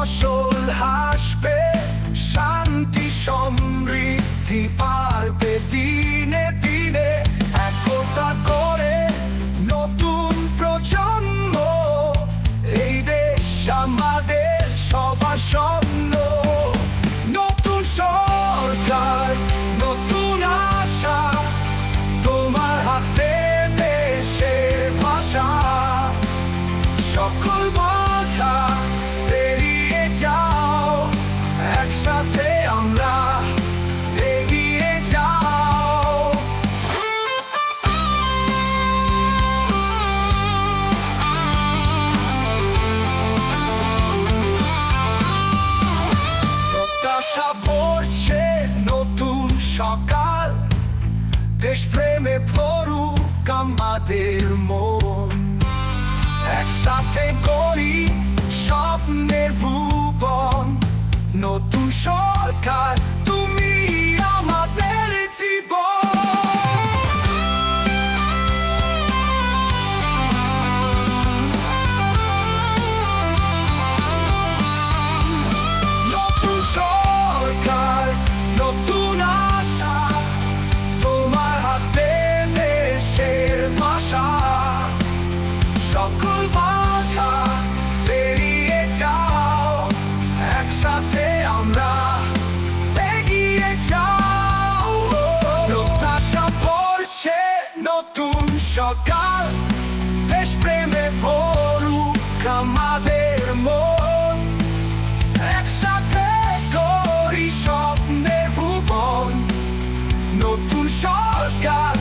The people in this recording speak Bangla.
ফসল হাসবে, শান্তি সমৃদ্ধি পারবে দিনে দিনে। একতা করে নতুন প্রজন্ম, এই দেশ আমাদের সবার স্বপ্ন। নতুন সরকার, নতুন আশা, তোমার হাতে দেশের ভাষা। সকল বাধা পেরিয়ে যাও, একসাথে আমরা এগিয়ে যাও। প্রত্যাশা ভরছে নতুন সকাল, দেশপ্রেমে ভরুক আমাদের মন। একসাথে গড়ি স্বপ্নের ভুবন, নতুন সরকার তুমি আমাদের জীবন। নতুন সরকার, নতুন আশা, তোমার হাতে দেশের ভাষা। সকল বাধা পেরিয়ে যাও, একসাথে আমরা এগিয়ে যাও। প্রত্যাশা ভরছে নতুন সকাল, দেশপ্রেমে ভরুক আমাদের মন। একসাথে গড়ি স্বপ্নের ভুবন, নতুন সরকার